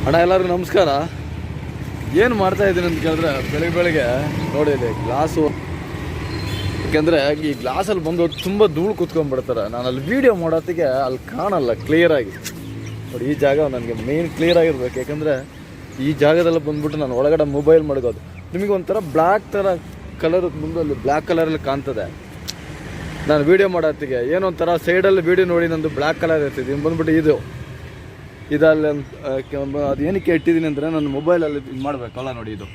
ಅಣ್ಣ ಎಲ್ಲರಿಗೂ ನಮಸ್ಕಾರ. ಏನು ಮಾಡ್ತಾ ಇದ್ದೀನಿ ಅಂತ ಕೇಳಿದ್ರೆ ಬೆಳಗ್ಗೆ ನೋಡಿ ಇಲ್ಲಿ ಗ್ಲಾಸು, ಯಾಕೆಂದರೆ ಈ ಗ್ಲಾಸಲ್ಲಿ ಬಂದು ತುಂಬ ಧೂಳು ಕೂತ್ಕೊಂಡ್ಬಿಡ್ತಾರೆ. ನಾನು ಅಲ್ಲಿ ವೀಡಿಯೋ ಮಾಡೋತ್ತಿಗೆ ಅಲ್ಲಿ ಕಾಣಲ್ಲ ಕ್ಲಿಯರಾಗಿ. ನೋಡಿ ಈ ಜಾಗ ನನಗೆ ಮೇನ್ ಕ್ಲಿಯರ್ ಆಗಿರ್ಬೇಕು, ಯಾಕೆಂದರೆ ಈ ಜಾಗದಲ್ಲಿ ಬಂದುಬಿಟ್ಟು ನಾನು ಒಳಗಡೆ ಮೊಬೈಲ್ ಮಡಗೋದು ನಿಮಗೆ ಒಂಥರ ಬ್ಲ್ಯಾಕ್ ಥರ ಕಲರ್ ಮುಂದೆ ಅಲ್ಲಿ ಬ್ಲ್ಯಾಕ್ ಕಲರಲ್ಲಿ ಕಾಣ್ತದೆ. ನಾನು ವೀಡಿಯೋ ಮಾಡೋತ್ತಿಗೆ ಏನೊಂಥರ ಸೈಡಲ್ಲಿ ವೀಡಿಯೋ ನೋಡಿ ನಂದು ಬ್ಲ್ಯಾಕ್ ಕಲರ್ ಇರ್ತಿದ್ದೆ. ಬಂದುಬಿಟ್ಟು ಇದರಲ್ಲಿ ಅದು ಏನಕ್ಕೆ ಇಟ್ಟಿದ್ದೀನಿ ಅಂದರೆ ನನ್ನ ಮೊಬೈಲಲ್ಲಿ ಇದು ಮಾಡಬೇಕಲ್ಲ. ನೋಡಿ ಇದು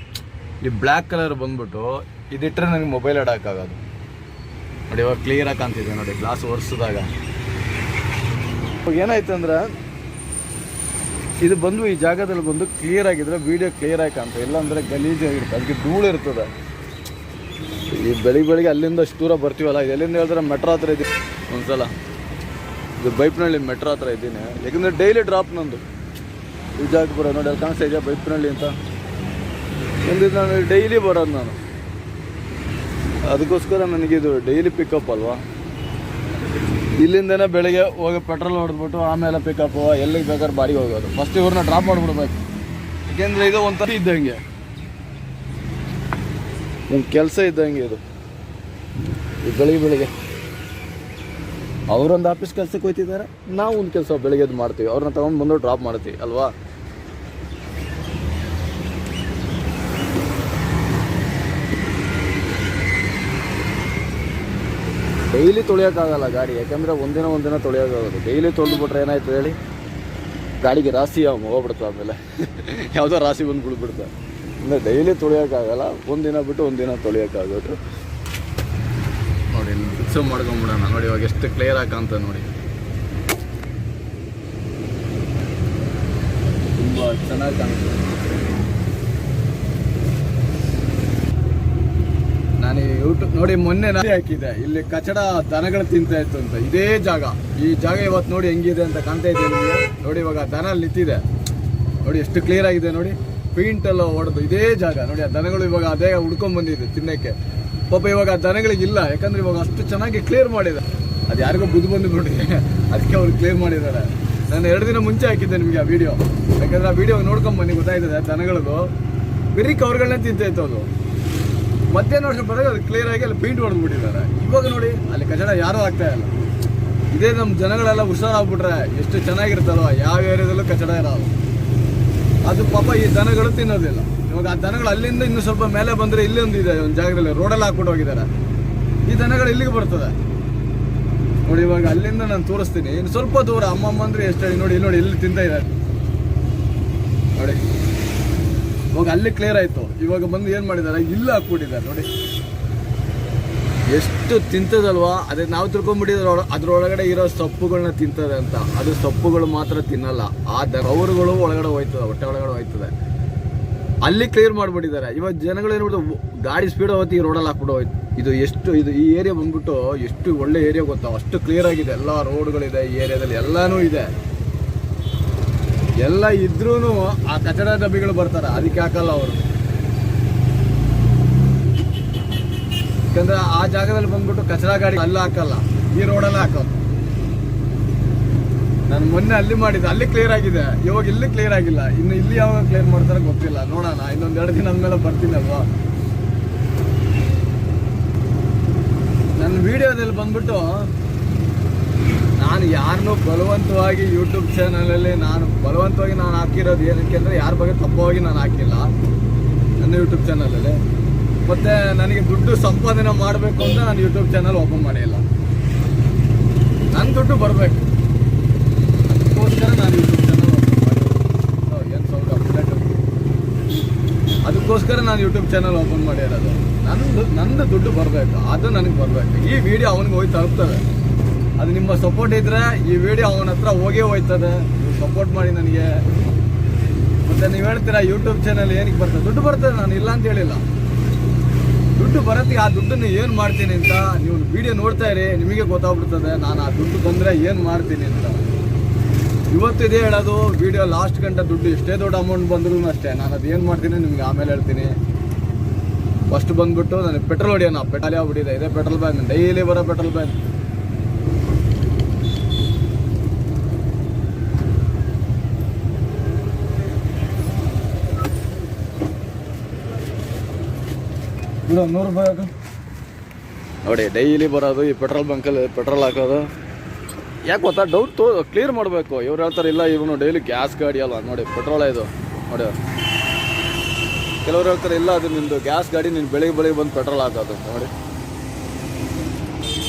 ಈ ಬ್ಲ್ಯಾಕ್ ಕಲರ್ ಬಂದ್ಬಿಟ್ಟು ಇದಿಟ್ಟರೆ ನನಗೆ ಮೊಬೈಲ್ ಇಡೋಕ್ಕಾಗೋದು. ನೋಡಿ ಇವಾಗ ಕ್ಲಿಯರಾಗಿ ಕಾಣ್ತಿದೆ ನೋಡಿ ಗ್ಲಾಸ್ ಒರೆಸಿದಾಗ. ಏನಾಯ್ತು ಅಂದರೆ ಇದು ಬಂದು ಈ ಜಾಗದಲ್ಲಿ ಬಂದು ಕ್ಲಿಯರ್ ಆಗಿದ್ರೆ ವೀಡಿಯೋ ಕ್ಲಿಯರಾಗಿ ಕಾಣ್ತದೆ, ಇಲ್ಲ ಅಂದರೆ ಗಲೀಜಾಗಿರುತ್ತೆ, ಅದಕ್ಕೆ ಧೂಳು ಇರ್ತದೆ. ಈ ಬೆಳಿಗ್ಗೆ ಅಲ್ಲಿಂದ ಅಷ್ಟು ದೂರ ಬರ್ತೀವಲ್ಲ, ಎಲ್ಲಿಂದ ಹೇಳಿದ್ರೆ ಮೆಟ್ರೋ ಹತ್ರ ಇದ್ದೀನಿ ಒಂದ್ಸಲ. ಇದು ಬೈಪ್ನಳ್ಳಿ ಮೆಟ್ರೋ ಹತ್ರ ಇದ್ದೀನಿ, ಯಾಕಂದರೆ ಡೈಲಿ ಡ್ರಾಪ್ ನಂದು ಈ ಜಾಗಕ್ಕೆ ಬರೋದು. ನೋಡಿ ಅಲ್ಲಿ ಕಾಣಿಸ್ತಾ ಇದೆಯಾ ಬೈಪ್ನಳ್ಳಿ ಅಂತ, ಒಂದು ನಾನು ಡೈಲಿ ಬರೋದು ನಾನು. ಅದಕ್ಕೋಸ್ಕರ ನನಗಿದು ಡೈಲಿ ಪಿಕಪ್ ಅಲ್ವಾ. ಇಲ್ಲಿಂದನೇ ಬೆಳಗ್ಗೆ ಹೋಗಿ ಪೆಟ್ರೋಲ್ ಹೊಡೆದ್ಬಿಟ್ಟು ಆಮೇಲೆ ಪಿಕಪ್ಪು ಎಲ್ಲಿಗೆ ಬೇಕಾದ್ರೆ ಬಾಡಿಗೆ ಹೋಗೋದು. ಫಸ್ಟ್ ಇವ್ರನ್ನ ಡ್ರಾಪ್ ಮಾಡಿಬಿಡ್ಬೇಕು, ಯಾಕೆಂದರೆ ಇದು ಒಂಥರ ಇದ್ದಂಗೆ ಒಂದು ಕೆಲಸ ಇದ್ದಂಗೆ. ಇದು ಬೆಳಿಗ್ಗೆ ಅವರೊಂದು ಆಫೀಸ್ ಕೆಲಸಕ್ಕೆ ಹೋಗ್ತಿದ್ದಾರೆ, ನಾವು ಒಂದು ಕೆಲಸ ಬೆಳಗ್ಗೆದು ಮಾಡ್ತೀವಿ, ಅವ್ರನ್ನ ತೊಗೊಂಡು ಬಂದು ಡ್ರಾಪ್ ಮಾಡ್ತೀವಿ ಅಲ್ವಾ. ಡೈಲಿ ತೊಳೆಯೋಕ್ಕಾಗಲ್ಲ ಗಾಡಿ, ಯಾಕೆಂದರೆ ಒಂದಿನ ತೊಳೆಯೋಕ್ಕಾಗೋದು. ಡೈಲಿ ತೊಳೆದ್ಬಿಟ್ರೆ ಏನಾಯ್ತು ಹೇಳಿ, ಗಾಡಿಗೆ ರಾಶಿ ಹೋಗ್ಬಿಡ್ತು, ಆಮೇಲೆ ಯಾವುದೋ ರಾಶಿ ಬಂದು ಬಿಡ್ಬಿಡ್ತು. ಅಂದರೆ ಡೈಲಿ ತೊಳೆಯೋಕ್ಕಾಗಲ್ಲ, ಒಂದಿನ ಬಿಟ್ಟು ಒಂದಿನ ತೊಳೆಯೋಕ್ಕಾಗೋದು. ನೋಡಿ ಇಲ್ಲಿ ಫಿಕ್ಸ್ ಮಾಡ್ಕೊಂಬಿಡೋಣ. ನೋಡಿ ಇವಾಗ ಎಷ್ಟು ಕ್ಲಿಯರ್ ಆಗಿ ನೋಡಿ, ತುಂಬ ಚೆನ್ನಾಗಿ ಕಾಣುತ್ತೆ. ನಾನು ಯೂಟ್ಯೂಬ್ ನೋಡಿ ಮೊನ್ನೆ ನಾನು ಹಾಕಿದ್ದೆ, ಇಲ್ಲಿ ಕಚಡ ದನಗಳು ತಿಂತಾ ಇತ್ತು ಅಂತ. ಇದೇ ಜಾಗ, ಈ ಜಾಗ ಇವತ್ತು ನೋಡಿ ಹೆಂಗಿದೆ ಅಂತ ಕಾಣ್ತಾ ಇದೆ ನಿಮಗೆ. ನೋಡಿ ಇವಾಗ ದನ ಅಲ್ಲಿ ನಿಂತಿದೆ, ನೋಡಿ ಎಷ್ಟು ಕ್ಲಿಯರ್ ಆಗಿದೆ. ನೋಡಿ ಪೇಂಟೆಲ್ಲ ಹೊಡೆದು ಇದೇ ಜಾಗ. ನೋಡಿ ಆ ದನಗಳು ಇವಾಗ ಅದೇ ಹುಡ್ಕೊಂಡ್ ಬಂದಿದೆ ತಿನ್ನಕ್ಕೆ. ಪಾಪ ಇವಾಗ ಆ ದನಗಳಿಗಿಲ್ಲ, ಯಾಕಂದ್ರೆ ಇವಾಗ ಅಷ್ಟು ಚೆನ್ನಾಗಿ ಕ್ಲಿಯರ್ ಮಾಡಿದೆ. ಅದು ಯಾರಿಗೋ ಬುದ್ಧಿ ಬಂದು ನೋಡಿ ಅದಕ್ಕೆ ಅವ್ರು ಕ್ಲಿಯರ್ ಮಾಡಿದ್ದಾರೆ. ನಾನು 2 ದಿನ ಮುಂಚೆ ಹಾಕಿದ್ದೆ ನಿಮಗೆ ಆ ವಿಡಿಯೋ, ಯಾಕಂದ್ರೆ ಆ ವಿಡಿಯೋ ನೋಡ್ಕೊಂಬನ್ನಿ ಗೊತ್ತಾಯ್ತದೆ. ದನಗಳಿಗೂ ಬರೀ ಕವರ್ಗಳನ್ನೇ ತಿಂತಾಯಿತ್ತು ಅದು. ಮಧ್ಯಾಹ್ನ ವರ್ಷ ಬರೋದು ಅದು ಕ್ಲಿಯರ್ ಆಗಿ ಅಲ್ಲಿ ಪೇಂಟ್ ಹೊಡೆದ್ಬಿಟ್ಟಿದ್ದಾರೆ. ಇವಾಗ ನೋಡಿ ಅಲ್ಲಿ ಕಚಡ ಯಾರೂ ಆಗ್ತಾ ಇಲ್ಲ. ಇದೇ ನಮ್ಮ ಜನಗಳೆಲ್ಲ ಹುಷಾರಾಗ್ಬಿಟ್ರೆ ಎಷ್ಟು ಚೆನ್ನಾಗಿರುತ್ತಲ್ವ, ಯಾವ ಏರಿಯಾದಲ್ಲೂ ಕಚಡ ಇರೋದು. ಅದು ಪಾಪ ಈ ದನಗಳು ತಿನ್ನೋದಿಲ್ಲ. ಇವಾಗ ಆ ದನಗಳು ಅಲ್ಲಿಂದ ಇನ್ನು ಸ್ವಲ್ಪ ಮೇಲೆ ಬಂದರೆ ಇಲ್ಲಿ ಇದೆ ಒಂದು ಜಾಗದಲ್ಲಿ ರೋಡಲ್ಲಿ ಹಾಕ್ಬಿಟ್ಟು ಹೋಗಿದ್ದಾರೆ. ಈ ದನಗಳು ಇಲ್ಲಿಗೆ ಬರ್ತದೆ ನೋಡಿ. ಇವಾಗ ಅಲ್ಲಿಂದ ನಾನು ತೋರಿಸ್ತೀನಿ, ಇನ್ನು ಸ್ವಲ್ಪ ದೂರ ಅಮ್ಮಮ್ಮ ಅಂದರೆ ಎಷ್ಟು ಹೇಳಿ ನೋಡಿ. ನೋಡಿ ಇಲ್ಲಿ ತಿಂತ ಇದೆ ನೋಡಿ. ಇವಾಗ ಅಲ್ಲಿ ಕ್ಲಿಯರ್ ಆಯಿತು, ಇವಾಗ ಬಂದು ಏನು ಮಾಡಿದ್ದಾರೆ, ಇಲ್ಲಿ ಹಾಕ್ಬಿಟ್ಟಿದ್ದಾರೆ ನೋಡಿ. ಎಷ್ಟು ತಿಂತದಲ್ವಾ. ಅದೇ ನಾವು ತಿಳ್ಕೊಂಡ್ಬಿಟ್ಟಿದ್ರೆ ಅದ್ರೊಳಗಡೆ ಇರೋ ಸೊಪ್ಪುಗಳನ್ನ ತಿಂತದೆ ಅಂತ. ಅದು ಸೊಪ್ಪುಗಳು ಮಾತ್ರ ತಿನ್ನಲ್ಲ, ಆ ಅವರುಗಳು ಒಳಗಡೆ ಹೋಯ್ತದೆ, ಹೊಟ್ಟೆ ಒಳಗಡೆ ಹೋಯ್ತದೆ. ಅಲ್ಲಿ ಕ್ಲಿಯರ್ ಮಾಡಿಬಿಟ್ಟಿದ್ದಾರೆ. ಇವಾಗ ಜನಗಳು ಏನು ಮಾಡ್ತಾರೆ, ಗಾಡಿ ಸ್ಪೀಡ್ ಹೋಗ್ತಿ ಈ ರೋಡಲ್ಲಿ ಹಾಕ್ಬಿಟ್ಟು ಹೋಯ್ತು. ಇದು ಈ ಏರಿಯಾ ಬಂದ್ಬಿಟ್ಟು ಎಷ್ಟು ಒಳ್ಳೆ ಏರಿಯಾ ಗೊತ್ತಾ, ಅಷ್ಟು ಕ್ಲಿಯರ್ ಆಗಿದೆ. ಎಲ್ಲ ರೋಡ್ಗಳಿದೆ ಈ ಏರಿಯಾದಲ್ಲಿ, ಎಲ್ಲನೂ ಇದೆ. ಎಲ್ಲ ಇದ್ರೂ ಆ ಕಚಡ ಡಬ್ಬಿಗಳು ಬರ್ತಾರೆ, ಅದಕ್ಕೆ ಹಾಕಲ್ಲ ಅವರು. ಯಾಕಂದ್ರೆ ಆ ಜಾಗದಲ್ಲಿ ಬಂದ್ಬಿಟ್ಟು ಕಚರಾ ಗಾಡಿ ಅಲ್ಲಿ ಹಾಕಲ್ಲ, ಈ ರೋಡಲ್ಲಿ ಹಾಕೋದು. ನಾನು ಮೊನ್ನೆ ಅಲ್ಲಿ ಮಾಡಿದ್ದೆ, ಅಲ್ಲಿ ಕ್ಲಿಯರ್ ಆಗಿದೆ. ಇವಾಗ ಇಲ್ಲಿ ಕ್ಲಿಯರ್ ಆಗಿಲ್ಲ. ಇನ್ನು ಇಲ್ಲಿ ಯಾವಾಗ ಕ್ಲಿಯರ್ ಮಾಡ್ತಾರೆ ಗೊತ್ತಿಲ್ಲ, ನೋಡೋಣ. ಇನ್ನೊಂದು 2 ದಿನ ಅಂದಮೇಲೆ ಬರ್ತೀನಲ್ವಾ. ನನ್ನ ವಿಡಿಯೋದಲ್ಲಿ ಬಂದ್ಬಿಟ್ಟು ನಾನು ಯಾರನ್ನೂ ಬಲವಂತವಾಗಿ ಯೂಟ್ಯೂಬ್ ಚಾನಲಲ್ಲಿ ನಾನು ಹಾಕಿರೋದು ಏನಕ್ಕೆ ಅಂದರೆ ಯಾರ ಬಗ್ಗೆ ತಪ್ಪವಾಗಿ ನಾನು ಹಾಕಿಲ್ಲ ನನ್ನ ಯೂಟ್ಯೂಬ್ ಚಾನಲಲ್ಲಿ. ಮತ್ತು ನನಗೆ ದುಡ್ಡು ಸಂಪಾದನೆ ಮಾಡಬೇಕು ಅಂತ ನಾನು ಯೂಟ್ಯೂಬ್ ಚಾನಲ್ ಓಪನ್ ಮಾಡಿಲ್ಲ. ನನ್ನ ದುಡ್ಡು ಬರಬೇಕು, ಅದಕ್ಕೋಸ್ಕರ ನಾನು ಯೂಟ್ಯೂಬ್ ಚಾನಲ್ ಓಪನ್ ಮಾಡಿ ಏನು ಸೌಂಡ್ ಅಪ್ಡೇಟ್, ಅದಕ್ಕೋಸ್ಕರ ನಾನು ಯೂಟ್ಯೂಬ್ ಚಾನಲ್ ಓಪನ್ ಮಾಡಿರೋದು. ನಂದು ದುಡ್ಡು ಬರಬೇಕು, ಅದು ನನಗೆ ಬರಬೇಕು. ಈ ವಿಡಿಯೋ ಅವನಿಗೆ ಹೋಗಿ ತಲುಪ್ತದೆ. ಅದು ನಿಮ್ಮ ಸಪೋರ್ಟ್ ಇದ್ದರೆ ಈ ವಿಡಿಯೋ ಅವನ ಹತ್ರ ಹೋಗೇ ಹೋಯ್ತದೆ. ನೀವು ಸಪೋರ್ಟ್ ಮಾಡಿ ನನಗೆ. ಮತ್ತು ನೀವು ಹೇಳ್ತೀರಾ ಯೂಟ್ಯೂಬ್ ಚಾನಲ್ ಏನಕ್ಕೆ ಬರ್ತದೆ, ದುಡ್ಡು ಬರ್ತದೆ, ನಾನು ಇಲ್ಲ ಅಂತ ಹೇಳಿಲ್ಲ. ದುಡ್ಡು ಬರುತ್ತೆ, ಆ ದುಡ್ಡನ್ನು ಏನು ಮಾಡ್ತೀನಿ ಅಂತ ನೀವು ವಿಡಿಯೋ ನೋಡ್ತಾ ಇರಿ, ನಿಮಗೆ ಗೊತ್ತಾಗ್ಬಿಡ್ತದೆ ನಾನು ಆ ದುಡ್ಡು ಬಂದರೆ ಏನು ಮಾಡ್ತೀನಿ ಅಂತ. ಇವತ್ತು ಇದೇ ಹೇಳೋದು, ವಿಡಿಯೋ ಲಾಸ್ಟ್ ಗಂಟೆ ದುಡ್ಡು ಎಷ್ಟೇ ದೊಡ್ಡ ಅಮೌಂಟ್ ಬಂದ್ರೂ ಅಷ್ಟೇ, ನಾನು ಅದು ಏನು ಮಾಡ್ತೀನಿ ನಿಮ್ಗೆ ಆಮೇಲೆ ಹೇಳ್ತೀನಿ. ಫಸ್ಟ್ ಬಂದುಬಿಟ್ಟು ನನಗೆ ಪೆಟ್ರೋಲ್ ಹೊಡಿಯೋಣ, ಪೆಟ್ರೋಲ್ ಆಗ್ಬಿಟ್ಟಿದೆ. ಇದೇ ಪೆಟ್ರೋಲ್ ಬ್ಯಾಂಕ್, ಡೈಲಿ ಬರೋ ಪೆಟ್ರೋಲ್ ಬ್ಯಾಂಕ್. ಬಿಡು 100 ರೂಪಾಯಿ ಹಾಕು. ನೋಡಿ ಡೈಲಿ ಬರೋದು ಈ ಪೆಟ್ರೋಲ್ ಬಂಕಲ್ಲಿ ಪೆಟ್ರೋಲ್ ಹಾಕೋದು. ಯಾಕೆ ಗೊತ್ತಾ, ಡೌಟ್ ಕ್ಲಿಯರ್ ಮಾಡಬೇಕು. ಇವ್ರು ಹೇಳ್ತಾರೆ ಇಲ್ಲ ಇವನು ಡೈಲಿ ಗ್ಯಾಸ್ ಗಾಡಿ ಅಲ್ಲ, ನೋಡಿ ಪೆಟ್ರೋಲೇ ಇದು ನೋಡಿ. ಕೆಲವ್ರು ಹೇಳ್ತಾರೆ ಇಲ್ಲ ಅದು ನಿಮ್ಮದು ಗ್ಯಾಸ್ ಗಾಡಿ, ನೀನು ಬೆಳಿಗ್ಗೆ ಬಂದು ಪೆಟ್ರೋಲ್ ಹಾಕೋದು ನೋಡಿ.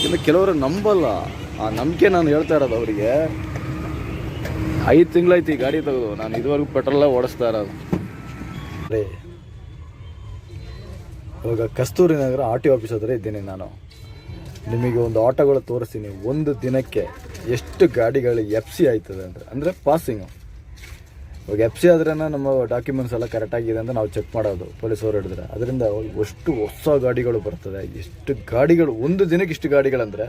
ಇನ್ನು ಕೆಲವರು ನಂಬಲ್ಲ. ಆ ನಂಬಿಕೆ ನಾನು ಹೇಳ್ತಾ ಇರೋದು ಅವರಿಗೆ. 5 ತಿಂಗಳಾಯ್ತು ಈ ಗಾಡಿ ತೆಗೆದು, ನಾನು ಇದುವರೆಗೂ ಪೆಟ್ರೋಲೇ ಓಡಿಸ್ತಾ ಇರೋದು. ಇವಾಗ ಕಸ್ತೂರಿ ನಗರ RTO ಆಫೀಸ್ ಹತ್ರ ಇದ್ದೀನಿ ನಾನು. ನಿಮಗೆ ಒಂದು ಆಟೋಗಳು ತೋರಿಸ್ತೀನಿ. ಒಂದು ದಿನಕ್ಕೆ ಎಷ್ಟು ಗಾಡಿಗಳು FC ಆಯ್ತದೆ ಅಂದರೆ ಪಾಸಿಂಗು. ಇವಾಗ FC ಆದ್ರೇ ನಮ್ಮ ಡಾಕ್ಯುಮೆಂಟ್ಸ್ ಎಲ್ಲ ಕರೆಕ್ಟಾಗಿದೆ ಅಂತ ನಾವು ಚೆಕ್ ಮಾಡೋದು ಪೊಲೀಸವ್ರು ಹಿಡಿದ್ರೆ. ಅದರಿಂದ ಅಷ್ಟು ಹೊಸ ಗಾಡಿಗಳು ಬರ್ತದೆ. ಎಷ್ಟು ಗಾಡಿಗಳು ಒಂದು ದಿನಕ್ಕೆ ಇಷ್ಟು ಗಾಡಿಗಳಂದರೆ,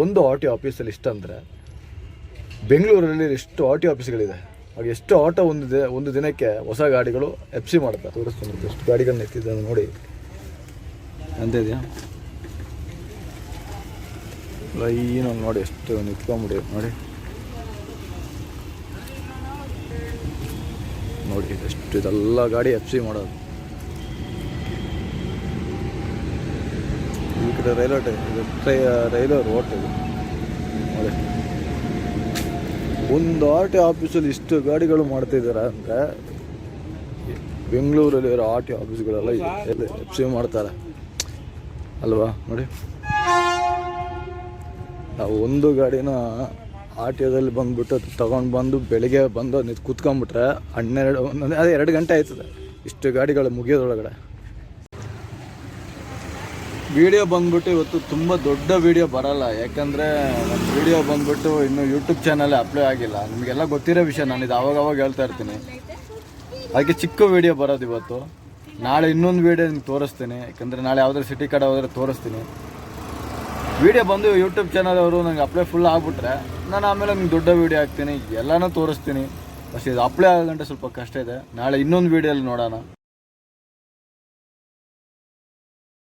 ಒಂದು RTO ಆಫೀಸಲ್ಲಿ ಇಷ್ಟಂದರೆ ಬೆಂಗಳೂರಲ್ಲಿ ಎಷ್ಟು RTO ಆಫೀಸ್ಗಳಿದೆ. ಆಗ ಎಷ್ಟು ಆಟೋ ಒಂದು ದಿನಕ್ಕೆ ಹೊಸ ಗಾಡಿಗಳು FC ಮಾಡ್ತಾರೆ. ತೋರಿಸ್ತೀನಿ ಎಷ್ಟು ಗಾಡಿಗಳು ನಿಂತಿದೆ ನೋಡಿ ಅಂತ ಇದೆಯಾ. ಲೈನಾಗಿ ನೋಡಿ ಎಷ್ಟು ನಿಂತ್ಕೊಂಬಿಡಿ ನೋಡಿ. ನೋಡಿ ಎಷ್ಟು ಇದೆಲ್ಲ ಗಾಡಿ FC ಮಾಡೋದು. ಈ ಕಡೆ ರೈಲ್ವೆ ರೋಡ್ ಇದು ನೋಡಿ. ಒಂದು RTO ಆಫೀಸಲ್ಲಿ ಇಷ್ಟು ಗಾಡಿಗಳು ಮಾಡ್ತಿದ್ದಾರೆ ಅಂದರೆ ಬೆಂಗಳೂರಲ್ಲಿರೋ RTO ಆಫೀಸ್ಗಳೆಲ್ಲ FC ಮಾಡ್ತಾರೆ ಅಲ್ವಾ. ನೋಡಿ ನಾವು ಒಂದು ಗಾಡಿನ RTOದಲ್ಲಿ ಬಂದುಬಿಟ್ಟು ತೊಗೊಂಡು ಬಂದು ಬೆಳಿಗ್ಗೆ ಬಂದು ಕೂತ್ಕೊಂಡ್ಬಿಟ್ರೆ 2 ಗಂಟೆ ಆಯ್ತದೆ ಇಷ್ಟು ಗಾಡಿಗಳು ಮುಗಿಯೋದ್ರೊಳಗಡೆ. ವಿಡಿಯೋ ಬಂದ್ಬಿಟ್ಟು ಇವತ್ತು ತುಂಬ ದೊಡ್ಡ ವಿಡಿಯೋ ಬರೋಲ್ಲ, ಯಾಕಂದರೆ ನನ್ನ ವಿಡಿಯೋ ಬಂದ್ಬಿಟ್ಟು ಇನ್ನೂ ಯೂಟ್ಯೂಬ್ ಚಾನಲ್ಲೇ ಅಪ್ಲೈ ಆಗಿಲ್ಲ. ನಿಮಗೆಲ್ಲ ಗೊತ್ತಿರೋ ವಿಷಯ, ನಾನು ಇದು ಅವಾಗ ಹೇಳ್ತಾ ಇರ್ತೀನಿ. ಹಾಗೆ ಚಿಕ್ಕ ವಿಡಿಯೋ ಬರೋದು ಇವತ್ತು. ನಾಳೆ ಇನ್ನೊಂದು ವಿಡಿಯೋ ನಿಮ್ಗೆ ತೋರಿಸ್ತೀನಿ, ಯಾಕಂದರೆ ನಾಳೆ ಯಾವುದಾದ್ರು ಸಿಟಿ ಕಡೆ ಹೋದರೆ ತೋರಿಸ್ತೀನಿ. ವಿಡಿಯೋ ಬಂದು ಯೂಟ್ಯೂಬ್ ಚಾನಲ್ ಅವರು ನಂಗೆ ಅಪ್ಲೈ ಫುಲ್ ಆಗಿಬಿಟ್ರೆ ನಾನು ಆಮೇಲೆ ನಿಮ್ಗೆ ದೊಡ್ಡ ವೀಡಿಯೋ ಹಾಕ್ತೀನಿ, ಎಲ್ಲನೂ ತೋರಿಸ್ತೀನಿ. ಅಷ್ಟೇ ಇದು ಅಪ್ಲೈ ಆಗೋ ಗಂಟೆ ಸ್ವಲ್ಪ ಕಷ್ಟ ಇದೆ. ನಾಳೆ ಇನ್ನೊಂದು ವೀಡಿಯೋಲ್ಲಿ ನೋಡೋಣ.